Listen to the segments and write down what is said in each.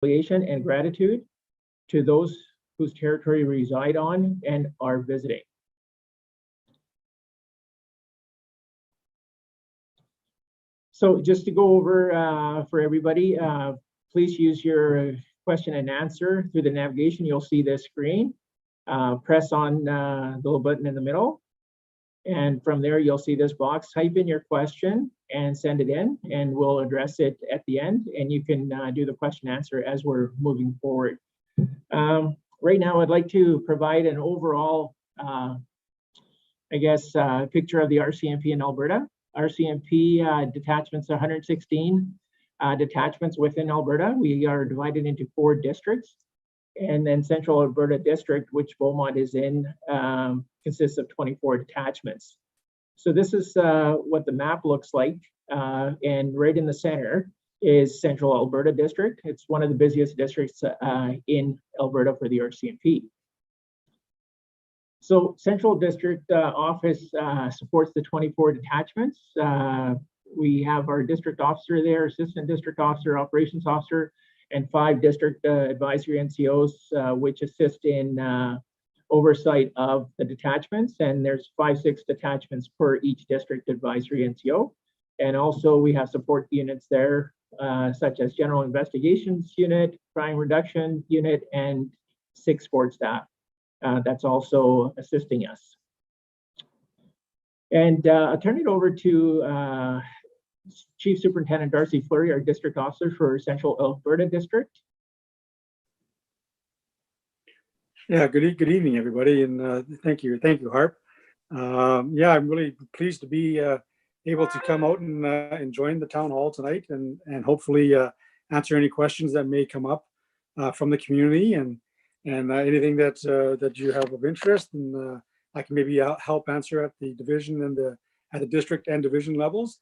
reconciliation and gratitude to those whose territory we reside on and are visiting. So just to go over for everybody, please use your question and answer through the navigation. You'll see this screen. Press on the little button in the middle. And from there, you'll see this box. Type in your question and send it in, and we'll address it at the end. And you can do the question answer as we're moving forward. Right now, I'd like to provide an overall, picture of the RCMP in Alberta. RCMP detachments, 116 detachments within Alberta. We are divided into 4 districts. And then Central Alberta District, which Beaumont is in, consists of 24 detachments. So this is what the map looks like. And right in the center is Central Alberta District. It's one of the busiest districts in Alberta for the RCMP. So Central District Office supports the 24 detachments. We have our district officer there, assistant district officer, operations officer, and 5 district advisory NCOs, which assist in oversight of the detachments. And there's 5-6 detachments per each district advisory NCO. And also we have support units there, such as General Investigations Unit, Crime Reduction Unit, and 6 support staff. That's also assisting us. And I'll turn it over to Chief Superintendent Darcy Fleury, our district officer for Central Alberta District. Yeah, good evening, everybody, and thank you, Harp. Yeah, I'm really pleased to be able to come out and join the town hall tonight, and hopefully answer any questions that may come up from the community, and anything that you have of interest, and I can maybe help answer at the division and at the district and division levels,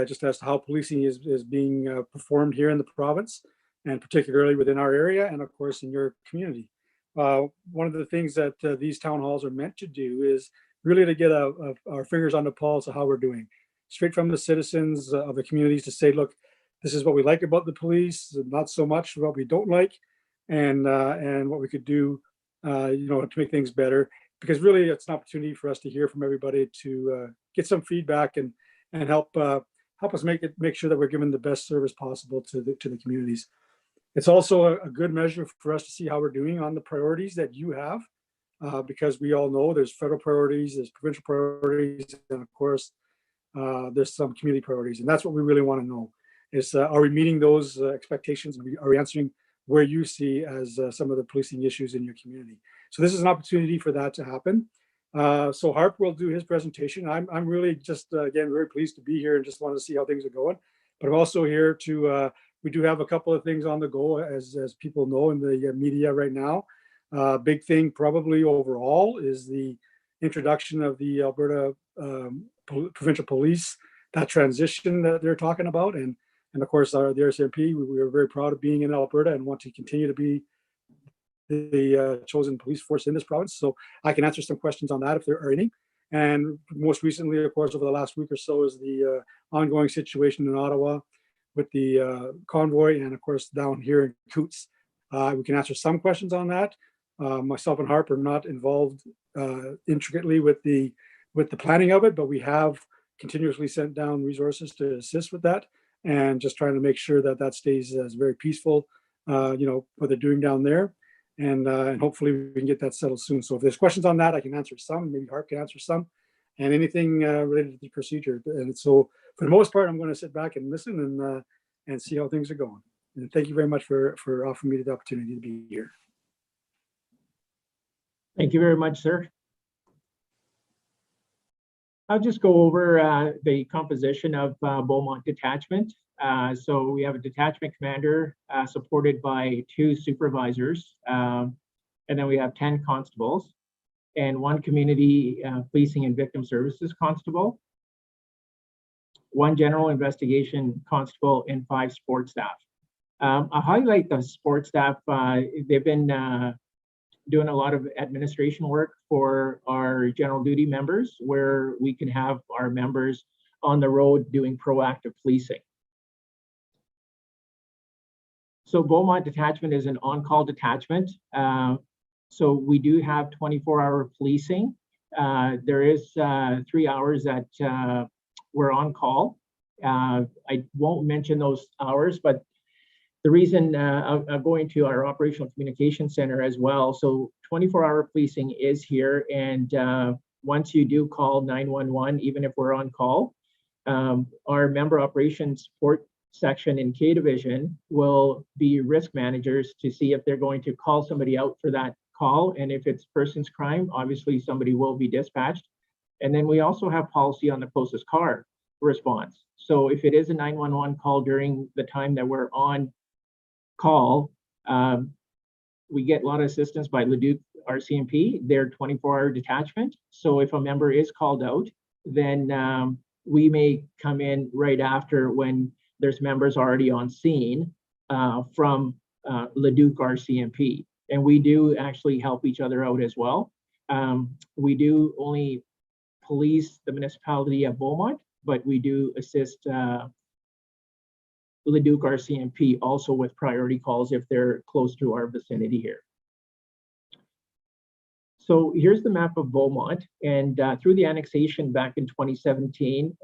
just as to how policing is being performed here in the province, and particularly within our area, and of course in your community. One of the things that these town halls are meant to do is really to get our fingers on the pulse of how we're doing, straight from the citizens of the communities, to say, look, this is what we like about the police, not so much what we don't like, and what we could do, to make things better. Because really, it's an opportunity for us to hear from everybody, to get some feedback and help us make sure that we're giving the best service possible to the communities. It's also a good measure for us to see how we're doing on the priorities that you have, because we all know there's federal priorities, there's provincial priorities, and of course, there's some community priorities. And that's what we really want to know is, are we meeting those expectations? Are we answering where you see as some of the policing issues in your community? So this is an opportunity for that to happen. So Harp will do his presentation. I'm really just, again, very pleased to be here and just want to see how things are going. But I'm also here to, we do have a couple of things on the go, as people know in the media right now. Big thing probably overall is the introduction of the Alberta provincial police, that transition that they're talking about. And of course, the RCMP, we are very proud of being in Alberta and want to continue to be the chosen police force in this province. So I can answer some questions on that if there are any. And most recently, of course, over the last week or so, is the ongoing situation in Ottawa with the convoy, and of course down here in Coots. We can answer some questions on that. Myself and Harp are not involved intricately with the planning of it, but we have continuously sent down resources to assist with that, and just trying to make sure that stays as very peaceful, what they're doing down there, and hopefully we can get that settled soon. So if there's questions on that, I can answer some. Maybe Harp can answer some, and anything related to the procedure. And so for the most part, I'm going to sit back and listen and see how things are going. And thank you very much for offering me the opportunity to be here. Thank you very much, sir. I'll just go over the composition of Beaumont Detachment. So we have a detachment commander supported by 2 supervisors, and then we have 10 constables and 1 community policing and victim services constable, 1 general investigation constable, and 5 support staff. I'll highlight the support staff. They've been doing a lot of administration work for our general duty members, where we can have our members on the road doing proactive policing. So Beaumont Detachment is an on-call detachment. So we do have 24-hour policing. There is 3 hours that we're on call. I won't mention those hours, but the reason I'm going to our operational communication center as well. So 24-hour policing is here, and once you do call 911, even if we're on call, our member operations support section in K Division will be risk managers to see if they're going to call somebody out for that call. And if it's person's crime, obviously somebody will be dispatched. And then we also have policy on the closest car response. So if it is a 911 call during the time that we're on call, we get a lot of assistance by Leduc RCMP, their 24-hour detachment. So if a member is called out, then we may come in right after when there's members already on scene from Leduc RCMP. And we do actually help each other out as well. We do only police the municipality of Beaumont, but we do assist Leduc RCMP also with priority calls if they're close to our vicinity here. So here's the map of Beaumont, and through the annexation back in 2017,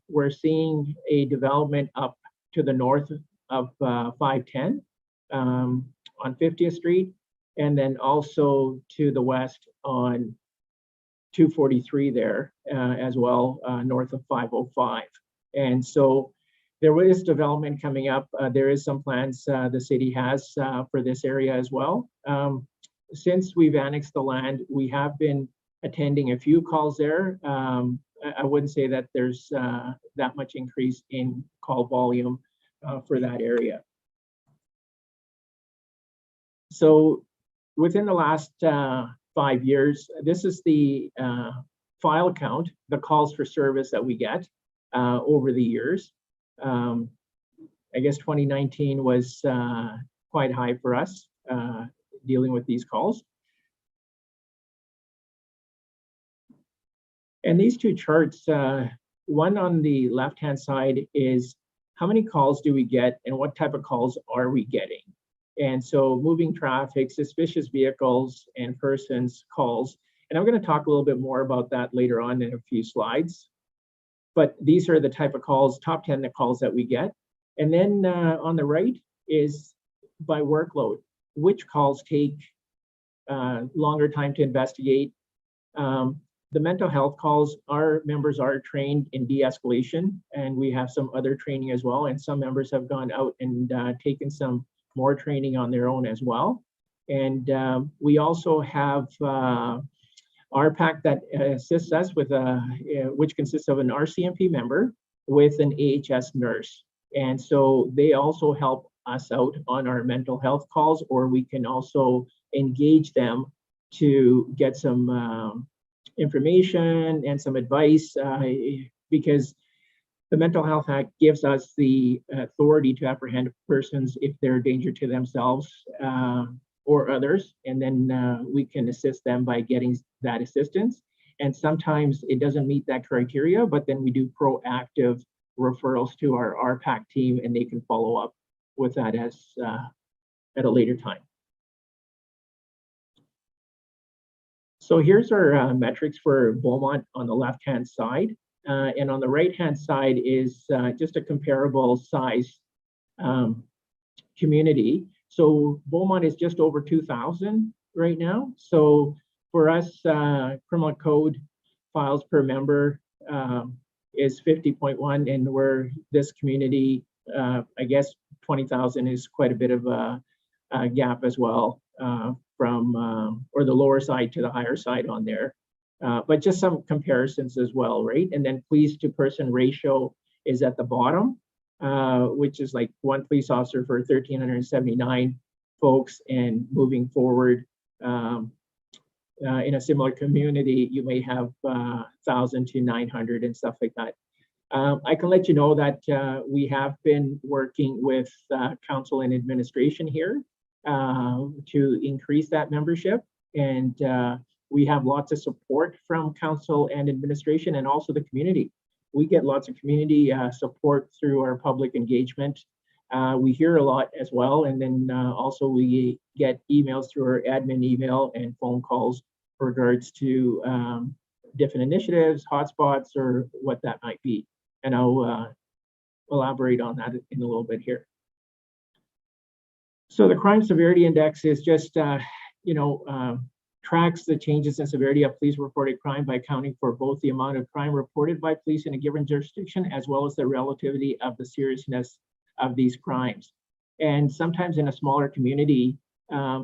we're seeing a development up to the north of 510 on 50th Street, and then also to the west on 243 there as well, north of 505. And so there is development coming up. There is some plans the city has for this area as well. Since we've annexed the land, we have been attending a few calls there. I wouldn't say that there's that much increase in call volume for that area. So within the last 5 years, this is the file count, the calls for service that we get over the years. I guess 2019 was quite high for us dealing with these calls. And these two charts, one on the left-hand side is how many calls do we get and what type of calls are we getting? And so moving traffic, suspicious vehicles, and persons calls. And I'm going to talk a little bit more about that later on in a few slides. But these are the type of calls, top 10 calls that we get. And then on the right is by workload, which calls take longer time to investigate. The mental health calls, our members are trained in de-escalation, and we have some other training as well. And some members have gone out and taken some more training on their own as well. And we also have RPAC that assists us with which consists of an RCMP member with an AHS nurse. And so they also help us out on our mental health calls, or we can also engage them to get some information and some advice because the Mental Health Act gives us the authority to apprehend persons if they're a danger to themselves or others, and then we can assist them by getting that assistance. And sometimes it doesn't meet that criteria, but then we do proactive referrals to our RPAC team, and they can follow up with that as at a later time. So here's our metrics for Beaumont on the left-hand side. And on the right-hand side is just a comparable size community. So Beaumont is just over 2,000 right now. So for us, criminal code files per member is 50.1, and we're this community, I guess 20,000 is quite a bit of a gap as well from or the lower side to the higher side on there. But just some comparisons as well, right? And then police to person ratio is at the bottom, which is like one police officer for 1,379 folks. And moving forward, in a similar community, you may have 1,000 to 900 and stuff like that. I can let you know that we have been working with council and administration here to increase that membership. And we have lots of support from council and administration, and also the community. We get lots of community support through our public engagement We hear a lot as well, and then also we get emails through our admin email and phone calls regards to different initiatives, hotspots, or what that might be. And I'll elaborate on that in a little bit here. So the crime severity index is just, tracks the changes in severity of police reported crime by accounting for both the amount of crime reported by police in a given jurisdiction, as well as the relativity of the seriousness of these crimes. And sometimes in a smaller community,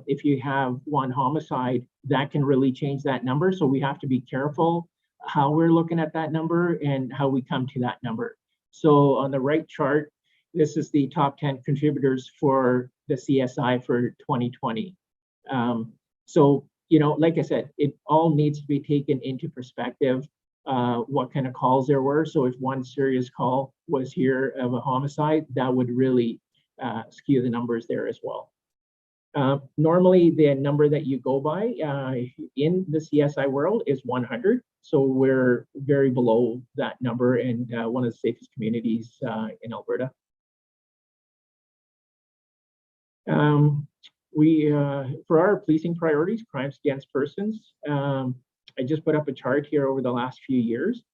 if you have one homicide, that can really change that number. So we have to be careful how we're looking at that number and how we come to that number. So on the right chart, this is the top 10 contributors for the CSI for 2020. So, like I said, it all needs to be taken into perspective, what kind of calls there were. So if one serious call was here of a homicide, that would really skew the numbers there as well. Normally, the number that you go by in the CSI world is 100. So we're very below that number and one of the safest communities in Alberta. For our policing priorities, crimes against persons, I just put up a chart here over the last few years.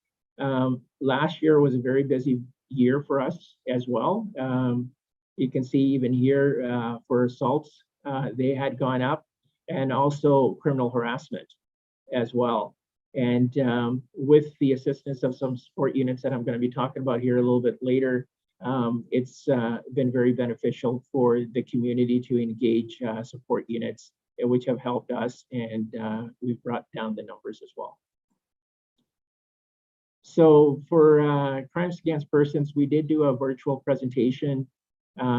Last year was a very busy year for us as well. You can see even here for assaults, they had gone up, and also criminal harassment as well. And with the assistance of some support units that I'm going to be talking about here a little bit later, it's been very beneficial for the community to engage support units, which have helped us, and we've brought down the numbers as well. So for crimes against persons, we did do a virtual presentation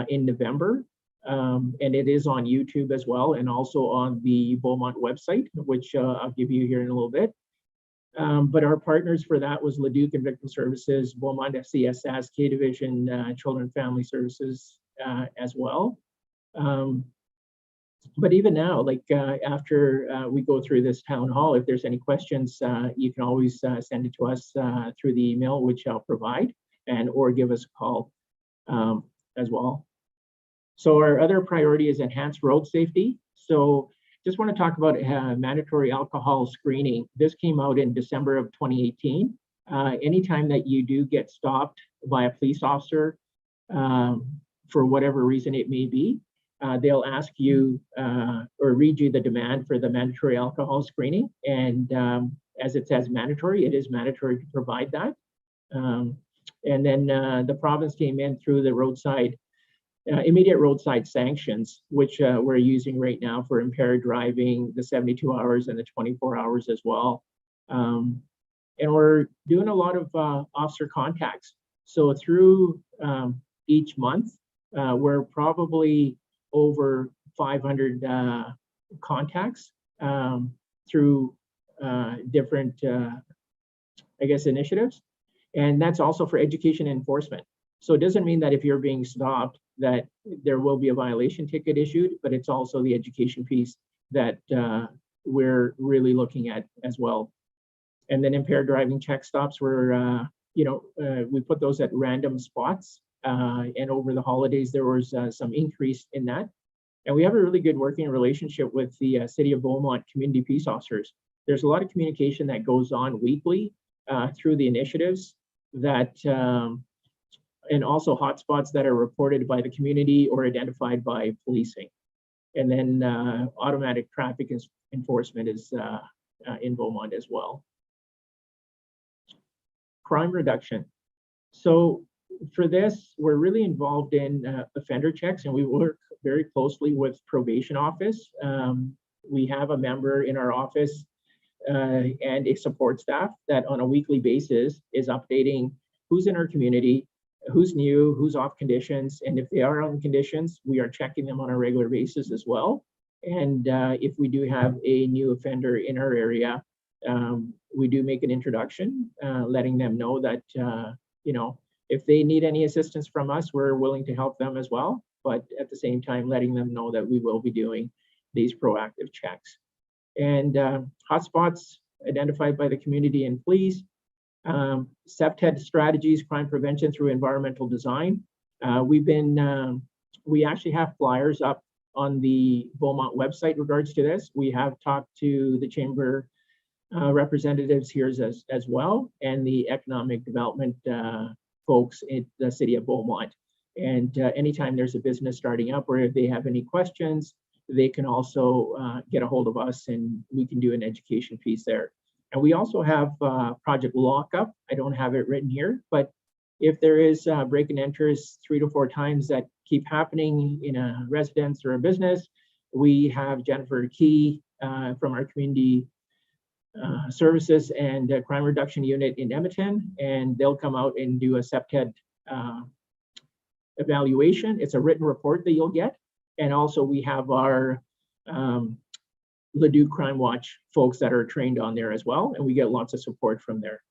in November, and it is on YouTube as well, and also on the Beaumont website, which I'll give you here in a little bit. But our partners for that was Leduc and Victim Services, Beaumont FCSS, K Division, Children and Family Services as well. But even now, like after we go through this town hall, if there's any questions, you can always send it to us through the email, which I'll provide, or give us a call as well. So our other priority is enhanced road safety. So just want to talk about mandatory alcohol screening. This came out in December of 2018. Anytime that you do get stopped by a police officer, for whatever reason it may be, they'll ask you or read you the demand for the mandatory alcohol screening. And as it says mandatory, it is mandatory to provide that. And then the province came in through the roadside immediate roadside sanctions, which we're using right now for impaired driving, the 72 hours and the 24 hours as well. And we're doing a lot of officer contacts. So through each month, we're probably over 500 contacts through different, initiatives. And that's also for education and enforcement. So it doesn't mean that if you're being stopped that there will be a violation ticket issued, but it's also the education piece that we're really looking at as well. And then impaired driving check stops were, we put those at random spots. And over the holidays, there was some increase in that. And we have a really good working relationship with the City of Beaumont community peace officers. There's a lot of communication that goes on weekly through the initiatives that and also hotspots that are reported by the community or identified by policing. And then automatic traffic enforcement is in Beaumont as well. Crime reduction. So for this, we're really involved in offender checks, and we work very closely with probation office. We have a member in our office and a support staff that on a weekly basis is updating who's in our community, who's new, who's off conditions, and if they are on conditions, we are checking them on a regular basis as well. And if we do have a new offender in our area, we do make an introduction, letting them know that, if they need any assistance from us, we're willing to help them as well. But at the same time, letting them know that we will be doing these proactive checks. And hotspots identified by the community and police. CEPTED strategies, crime prevention through environmental design. We actually have flyers up on the Beaumont website in regards to this. We have talked to the chamber representatives here as well, and the economic development folks in the city of Beaumont. And anytime there's a business starting up, or if they have any questions, they can also get a hold of us, and we can do an education piece there. And we also have Project Lockup. I don't have it written here, but if there is break and enters 3 to 4 times that keep happening in a residence or a business, we have Jennifer Key from our community services and crime reduction unit in Edmonton, and they'll come out and do a CPTED evaluation. It's a written report that you'll get. And also we have our Leduc Crime Watch folks that are trained on there as well, and we get lots of support from there.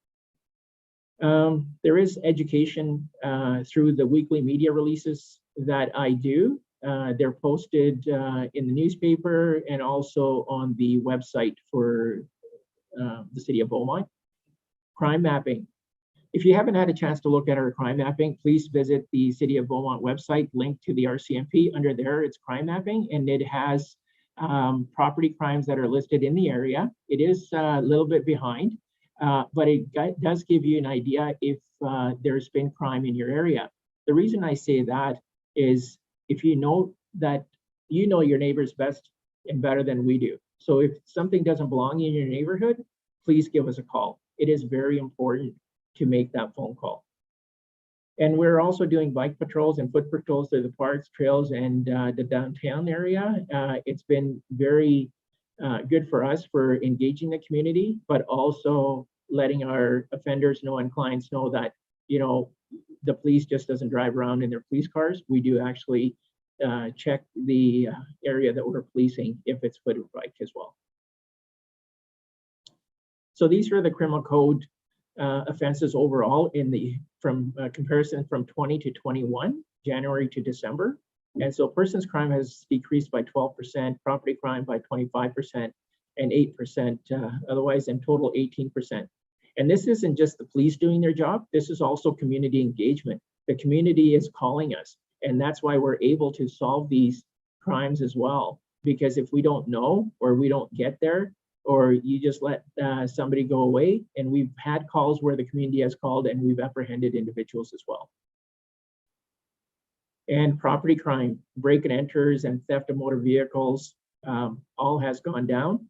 There is education through the weekly media releases that I do. They're posted in the newspaper and also on the website for the city of Beaumont. Crime mapping. If you haven't had a chance to look at our crime mapping, please visit the City of Beaumont website, linked to the RCMP. Under there, it's crime mapping, and it has property crimes that are listed in the area. It is a little bit behind, but it does give you an idea if there's been crime in your area. The reason I say that is if you know that you know your neighbors best and better than we do. So if something doesn't belong in your neighborhood, please give us a call. It is very important to make that phone call. And we're also doing bike patrols and foot patrols through the parks, trails, and the downtown area. It's been very good for us for engaging the community, but also letting our offenders know and clients know that, you know, the police just doesn't drive around in their police cars. We do actually check the area that we're policing if it's foot or bike as well. So these are the criminal code offenses overall in the comparison from 20 to 21, January to December. And so persons crime has decreased by 12%, property crime by 25%, and 8%, otherwise in total 18%. And this isn't just the police doing their job, this is also community engagement. The community is calling us, and that's why we're able to solve these crimes as well. Because if we don't know, or we don't get there, or you just let somebody go away, and we've had calls where the community has called and we've apprehended individuals as well. And property crime, break and enters and theft of motor vehicles, all has gone down.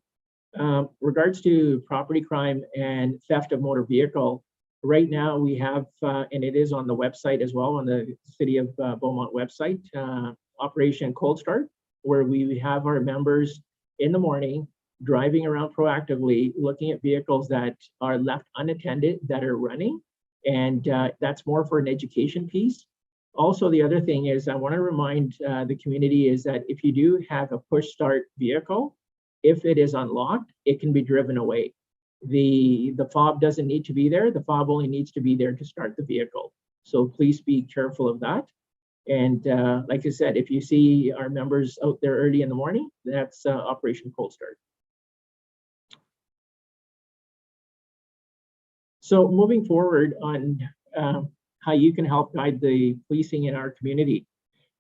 Regards to property crime and theft of motor vehicle, right now we have, and it is on the website as well, on the City of Beaumont website, Operation Cold Start, where we have our members in the morning driving around proactively, looking at vehicles that are left unattended, that are running, and that's more for an education piece. Also, the other thing is I want to remind the community is that if you do have a push start vehicle, if it is unlocked, it can be driven away. The fob doesn't need to be there. The fob only needs to be there to start the vehicle. So please be careful of that. And like I said, if you see our members out there early in the morning, that's Operation Cold Start. So moving forward on how you can help guide the policing in our community.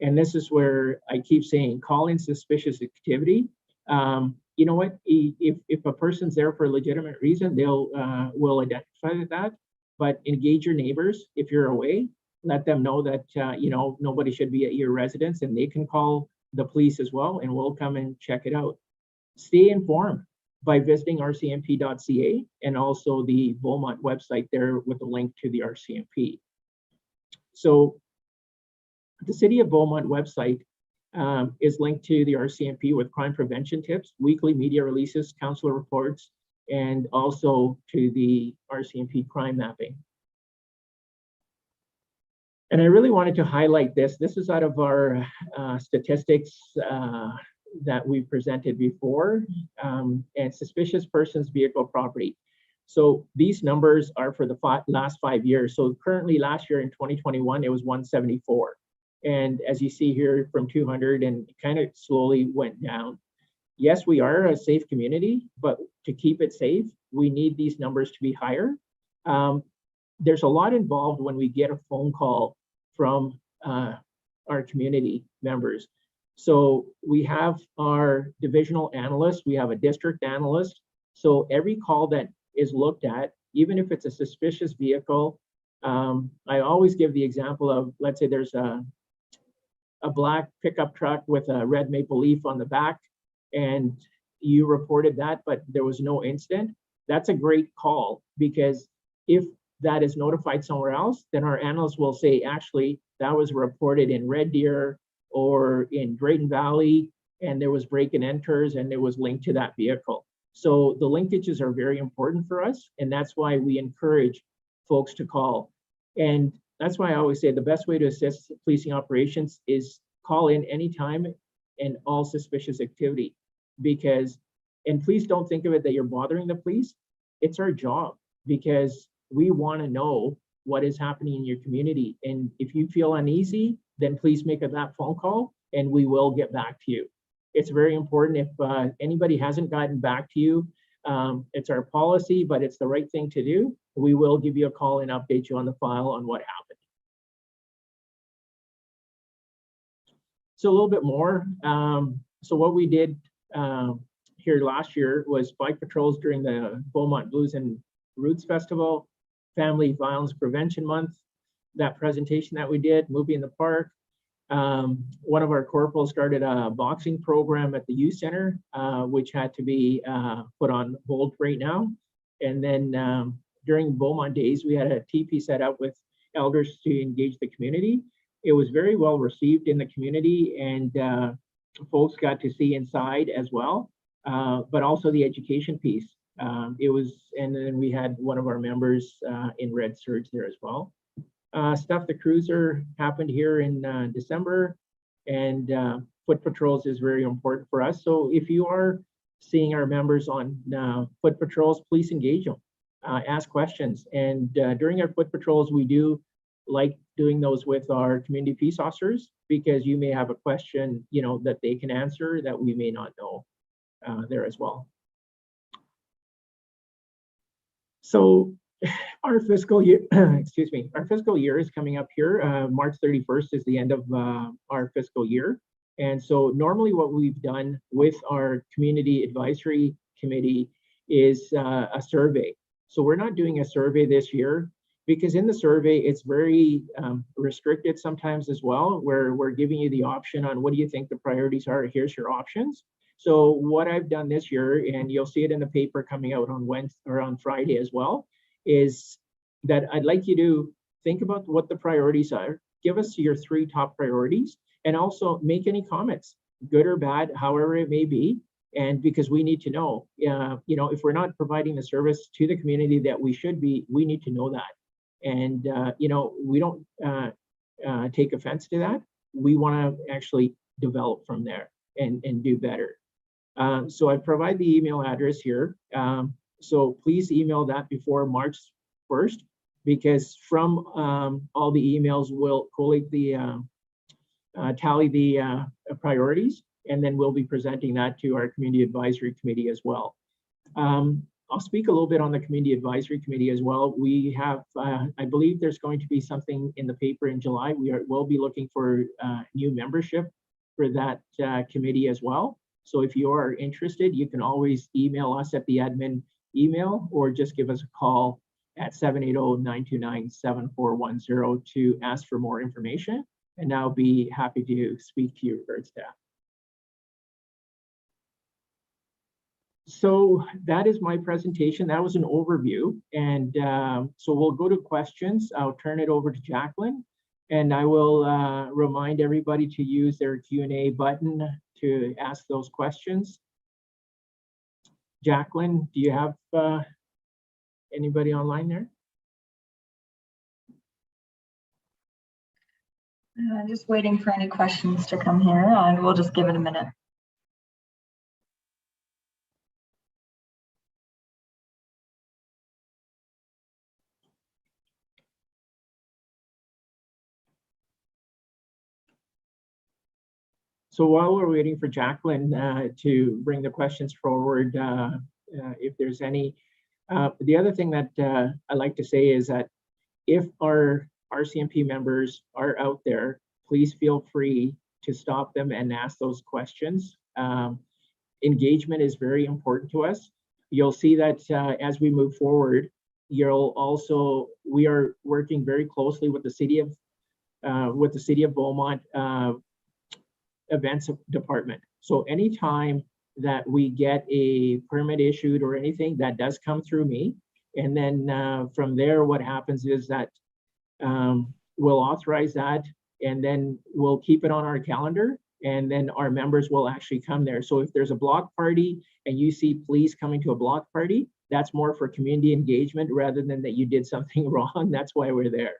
And this is where I keep saying, call in suspicious activity. You know what, if a person's there for a legitimate reason, they'll will identify that, but engage your neighbors. If you're away, let them know that, you know, nobody should be at your residence, and they can call the police as well, and we'll come and check it out. Stay informed by visiting rcmp.ca and also the Beaumont website there with a link to the RCMP. So the City of Beaumont website is linked to the RCMP with crime prevention tips, weekly media releases, council reports, and also to the RCMP crime mapping. And I really wanted to highlight this. This is out of our statistics that we presented before, and suspicious persons vehicle property. So these numbers are for the last 5 years. So currently last year in 2021, it was 174. And as you see here from 200, and kind of slowly went down. Yes, we are a safe community, but to keep it safe, we need these numbers to be higher. There's a lot involved when we get a phone call from our community members. So we have our divisional analyst, we have a district analyst. So every call that is looked at, even if it's a suspicious vehicle, I always give the example of, let's say there's a black pickup truck with a red maple leaf on the back, and you reported that, but there was no incident. That's a great call, because if that is notified somewhere else, then our analysts will say, actually, that was reported in Red Deer or in Drayton Valley, and there was break and enters, and it was linked to that vehicle. So the linkages are very important for us, and that's why we encourage folks to call. And that's why I always say the best way to assist policing operations is call in anytime and all suspicious activity. Because, and please don't think of it that you're bothering the police. It's our job, because we want to know what is happening in your community. And if you feel uneasy, then please make that phone call and we will get back to you. It's very important. If anybody hasn't gotten back to you, it's our policy, but it's the right thing to do. We will give you a call and update you on the file on what happened. So a little bit more. So what we did here last year was bike patrols during the Beaumont Blues and Roots Festival, Family Violence Prevention Month, that presentation that we did, Movie in the Park. One of our corporals started a boxing program at the youth center, which had to be put on hold right now. And then during Beaumont Days, we had a TP set up with elders to engage the community. It was very well received in the community, and folks got to see inside as well, but also the education piece. It was, and then we had one of our members in red serge there as well. Stuff the Cruiser happened here in December, and foot patrols is very important for us. So if you are seeing our members on foot patrols, please engage them, ask questions. And during our foot patrols, we do like doing those with our community peace officers, because you may have a question, you know, that they can answer that we may not know there as well. So our fiscal year, excuse me, our fiscal year is coming up here. March 31st is the end of our fiscal year. And so normally what we've done with our community advisory committee is a survey. So we're not doing a survey this year, because in the survey, it's very restricted sometimes as well, where we're giving you the option on what do you think the priorities are, here's your options. So what I've done this year, and you'll see it in the paper coming out on Wednesday or on Friday as well, is that I'd like you to think about what the priorities are, give us your 3 top priorities, and also make any comments, good or bad, however it may be. And because we need to know, you know, if we're not providing the service to the community that we should be, we need to know that. And, you know, we don't take offense to that. We want to actually develop from there and do better. So I provide the email address here. So please email that before March 1st, because from all the emails, we'll collate the, tally the priorities, and then we'll be presenting that to our community advisory committee as well. I'll speak a little bit on the community advisory committee as well. We have, I believe there's going to be something in the paper in July. We'll be looking for new membership for that committee as well. So if you are interested, you can always email us at the admin email, or just give us a call at 780-929-7410 to ask for more information. And I'll be happy to speak to you regards to that. So that is my presentation. That was an overview. And so we'll go to questions. I'll turn it over to Jacqueline, and I will remind everybody to use their Q&A button to ask those questions. Jacqueline, do you have anybody online there? I'm just waiting for any questions to come here, and we'll just give it a minute. So while we're waiting for Jacqueline to bring the questions forward, if there's any, the other thing that I like to say is that if our RCMP members are out there, please feel free to stop them and ask those questions. Engagement is very important to us. You'll see that as we move forward, we are working very closely with the city of Beaumont events department. So anytime that we get a permit issued or anything, that does come through me. And then from there, what happens is that we'll authorize that, and then we'll keep it on our calendar, and then our members will actually come there. So if there's a block party and you see police coming to a block party, that's more for community engagement rather than that you did something wrong. That's why we're there.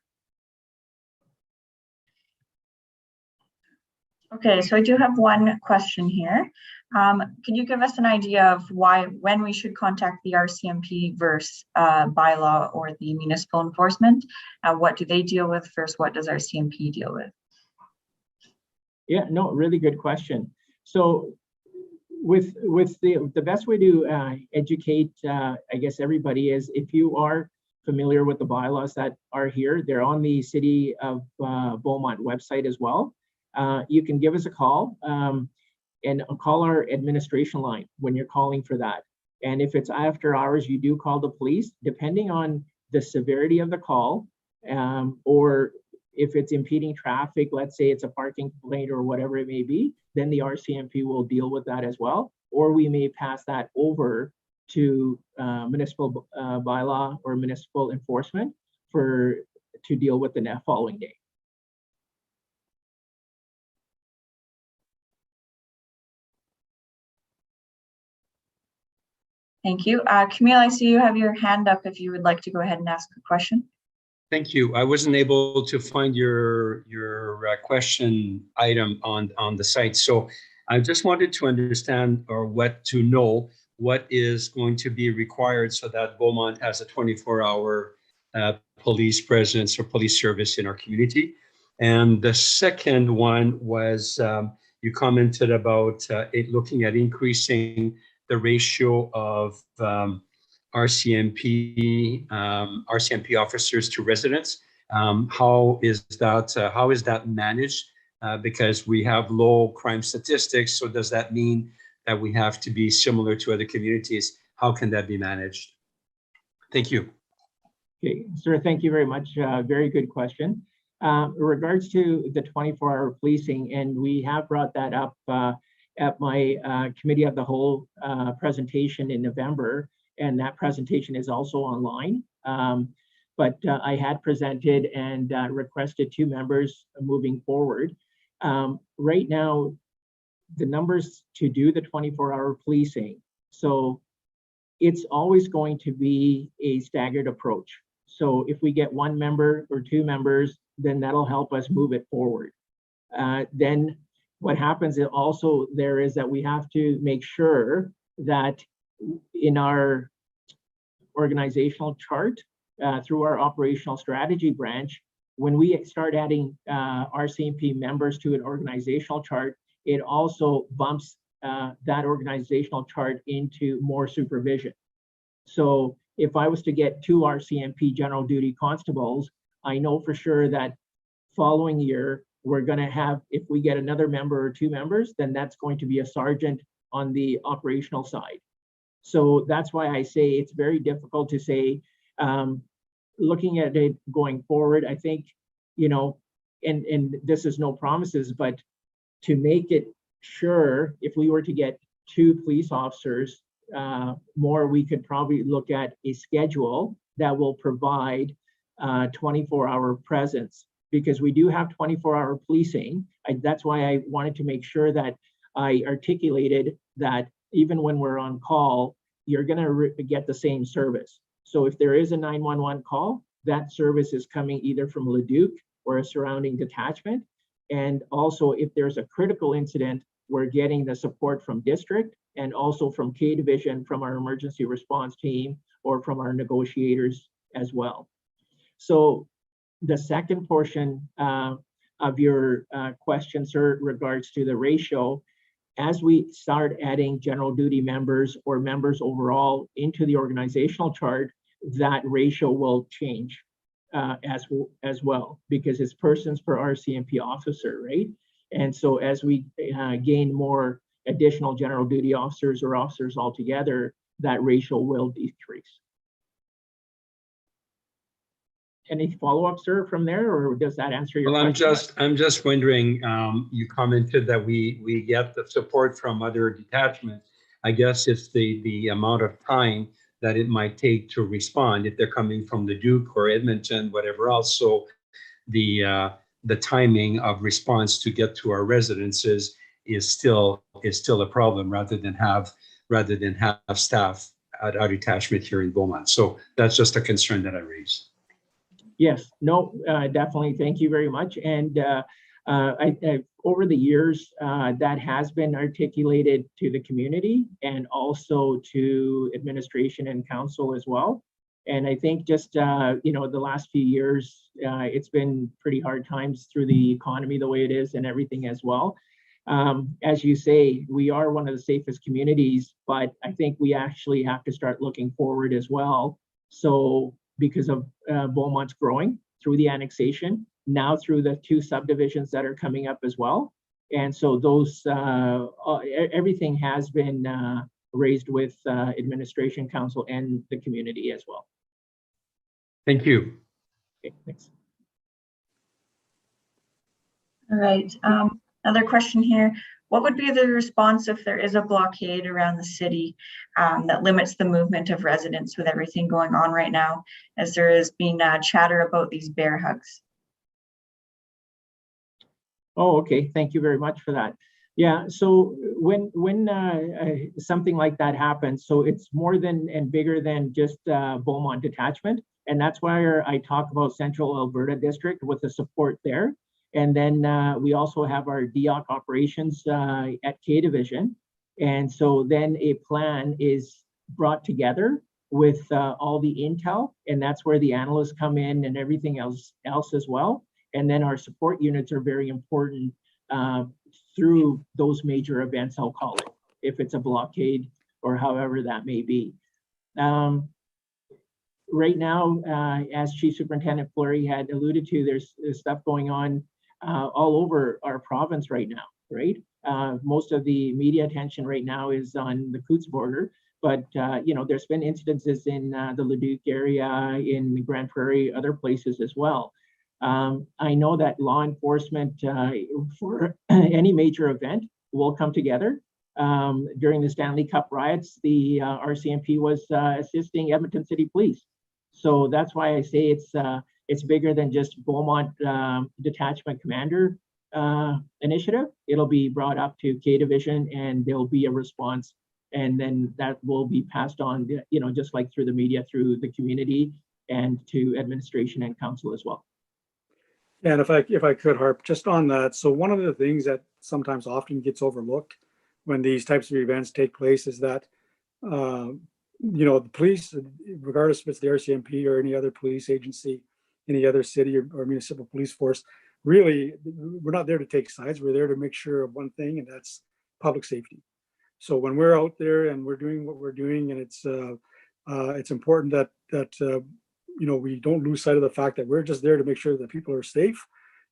Okay, so I do have one question here. Can you give us an idea of when we should contact the RCMP versus bylaw or the municipal enforcement? What do they deal with versus what does RCMP deal with? Yeah, no, really good question. So with the best way to educate, I guess, everybody is if you are familiar with the bylaws that are here, they're on the City of Beaumont website as well. You can give us a call and call our administration line when you're calling for that. And if it's after hours, you do call the police, depending on the severity of the call, or if it's impeding traffic, let's say it's a parking complaint or whatever it may be, then the RCMP will deal with that as well. Or we may pass that over to municipal bylaw or municipal enforcement to deal with the following day. Thank you. Camille, I see you have your hand up if you would like to go ahead and ask a question. Thank you. I wasn't able to find your question item on the site. So I just wanted to understand to know what is going to be required so that Beaumont has a 24-hour police presence or police service in our community. And the second one was you commented about looking at increasing the ratio of RCMP officers to residents. How is that managed? Because we have low crime statistics, so does that mean that we have to be similar to other communities? How can that be managed? Thank you. Okay, sir, thank you very much. Very good question. In regards to the 24-hour policing, and we have brought that up at my committee of the whole presentation in November, and that presentation is also online. But I had presented and requested 2 members moving forward. Right now, the numbers to do the 24-hour policing, so it's always going to be a staggered approach. So if we get 1 member or 2 members, then that'll help us move it forward. Then what happens also there is that we have to make sure that in our organizational chart, through our operational strategy branch, when we start adding RCMP members to an organizational chart, it also bumps that organizational chart into more supervision. So if I was to get 2 RCMP general duty constables, I know for sure that following year, we're going to have, if we get another member or 2 members, then that's going to be a sergeant on the operational side. So that's why I say it's very difficult to say, looking at it going forward, I think, and this is no promises, but to make it sure, if we were to get 2 police officers more, we could probably look at a schedule that will provide 24-hour presence, because we do have 24-hour policing. That's why I wanted to make sure that I articulated that even when we're on call, you're going to get the same service. So if there is a 911 call, that service is coming either from Leduc or a surrounding detachment. And also, if there's a critical incident, we're getting the support from district and also from K Division, from our emergency response team, or from our negotiators as well. So the second portion of your question, sir, regards to the ratio, as we start adding general duty members or members overall into the organizational chart, that ratio will change. as well, because it's persons per RCMP officer, right? And so as we gain more additional general duty officers or officers altogether, that ratio will decrease. Any follow-up, sir, from there, or does that answer your question? I'm just wondering, you commented that we get the support from other detachments. I guess it's the amount of time that it might take to respond if they're coming from the Duke or Edmonton, whatever else. So the timing of response to get to our residences is still a problem, rather than have staff at our detachment here in Beaumont. So that's just a concern that I raised. Yes, no, definitely. Thank you very much. And I over the years, that has been articulated to the community and also to administration and council as well. And I think just, you know, the last few years, it's been pretty hard times through the economy the way it is and everything as well. As you say, we are one of the safest communities, but I think we actually have to start looking forward as well. So because of Beaumont's growing through the annexation, now through the 2 subdivisions that are coming up as well. And so those, everything has been raised with administration, council, and the community as well. Thank you. Okay, thanks. All right, another question here. What would be the response if there is a blockade around the city that limits the movement of residents with everything going on right now, as there has been chatter about these bear hugs? Oh, okay. Thank you very much for that. Yeah, so when something like that happens, so it's more than and bigger than just Beaumont detachment. And that's why I talk about Central Alberta District with the support there. And then we also have our DEOC operations at K Division. And so then a plan is brought together with all the intel, and that's where the analysts come in and everything else as well. And then our support units are very important through those major events, I'll call it, if it's a blockade or however that may be. Right now, as Chief Superintendent Fleury had alluded to, there's stuff going on all over our province right now, right? Most of the media attention right now is on the Coutts border, but you know, there's been incidences in the Leduc area, in the Grand Prairie, other places as well. I know that law enforcement for any major event will come together. During the Stanley Cup riots, the RCMP was assisting Edmonton City Police. So that's why I say it's bigger than just Beaumont Detachment Commander initiative. It'll be brought up to K Division, and there'll be a response, and then that will be passed on, you know, just like through the media, through the community, and to administration and council as well. Yeah, and if I could, Harp, just on that. So one of the things that sometimes often gets overlooked when these types of events take place is that, you know, the police, regardless if it's the RCMP or any other police agency, any other city or municipal police force, really, we're not there to take sides. We're there to make sure of one thing, and that's public safety. So when we're out there and we're doing what we're doing, and it's important that you know, we don't lose sight of the fact that we're just there to make sure that people are safe,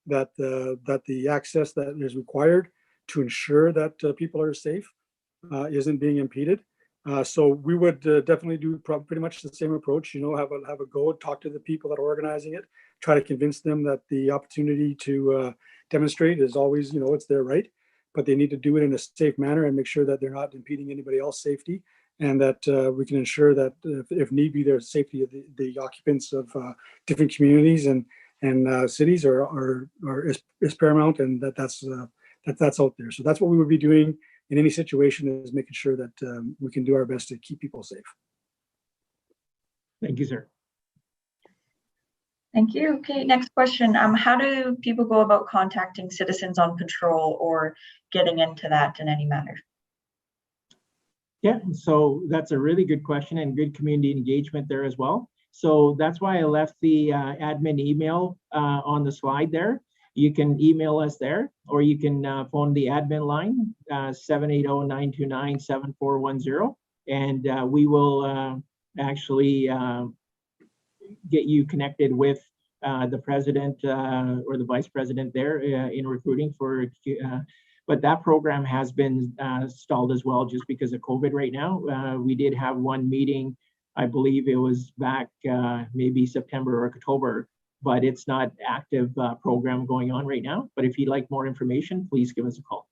that the access that is required to ensure that people are safe isn't being impeded. So we would definitely do pretty much the same approach. You know, have a go, talk to the people that are organizing it, try to convince them that the opportunity to demonstrate is always, you know, it's their right, but they need to do it in a safe manner and make sure that they're not impeding anybody else's safety, and that we can ensure that if need be, their safety of the occupants of different communities and cities is paramount, and that's out there. So that's what we would be doing in any situation, is making sure that we can do our best to keep people safe. Thank you, sir. Thank you. Okay, next question. How do people go about contacting citizens on patrol or getting into that in any manner? Yeah, so that's a really good question, and good community engagement there as well. So that's why I left the admin email on the slide there. You can email us there, or you can phone the admin line, 780-929-7410, and we will actually get you connected with the president or the vice president there in recruiting for, but that program has been stalled as well just because of COVID right now. We did have one meeting, I believe it was back maybe September or October, but it's not active program going on right now. But if you'd like more information, please give us a call.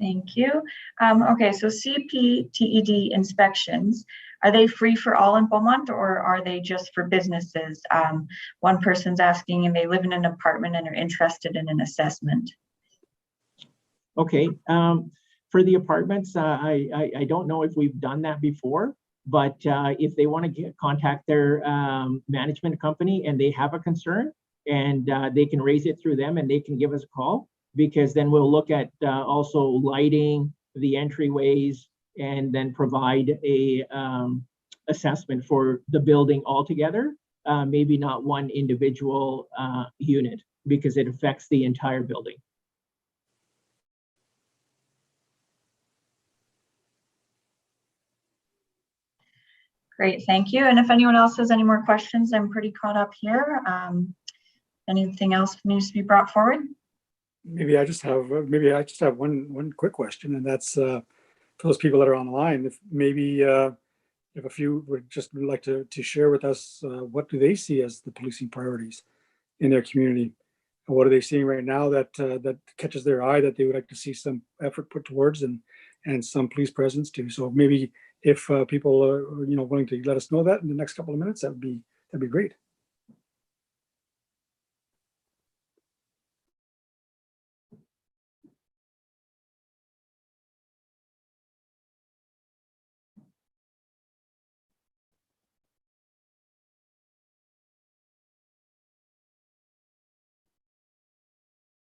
Thank you. Okay, so CPTED inspections, are they free for all in Beaumont or are they just for businesses? One person's asking and they live in an apartment and are interested in an assessment. Okay, for the apartments, I don't know if we've done that before, but if they want to contact their management company and they have a concern, and they can raise it through them and they can give us a call, because then we'll look at also lighting the entryways and then provide a assessment for the building altogether, maybe not one individual unit, because it affects the entire building. Great, thank you. And if anyone else has any more questions, I'm pretty caught up here. Anything else needs to be brought forward? Maybe I just have one quick question, and that's for those people that are online. If maybe if a few would just like to share with us what do they see as the policing priorities in their community, and what are they seeing right now that that catches their eye that they would like to see some effort put towards and some police presence too. So maybe if people are willing to let us know that in the next couple of minutes, that'd be great.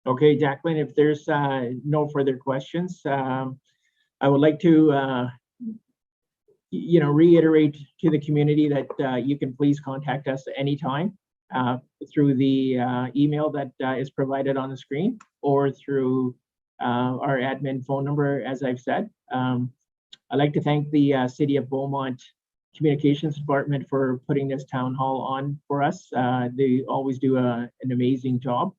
Okay, Jacqueline, if there's no further questions, I would like to reiterate to the community that you can please contact us anytime through the email that is provided on the screen, or through our admin phone number, as I've said. I'd like to thank the City of Beaumont Communications Department for putting this town hall on for us. They always do an amazing job.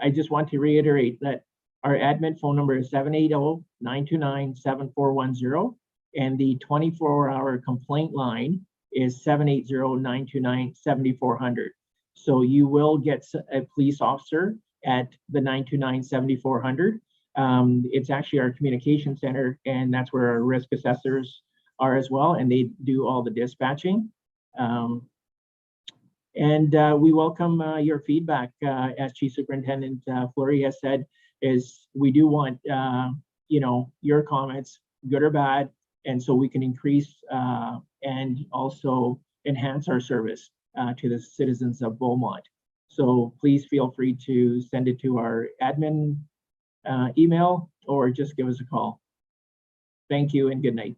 I just want to reiterate that our admin phone number is 780-929-7410, and the 24-hour complaint line is 780-929-7400. So you will get a police officer at the 929-7400. It's actually our communication center, and that's where our risk assessors are as well, and they do all the dispatching. And we welcome your feedback, as Chief Superintendent Fleury has said, is we do want your comments, good or bad, and so we can increase and also enhance our service to the citizens of Beaumont. So please feel free to send it to our admin email or just give us a call. Thank you and good night.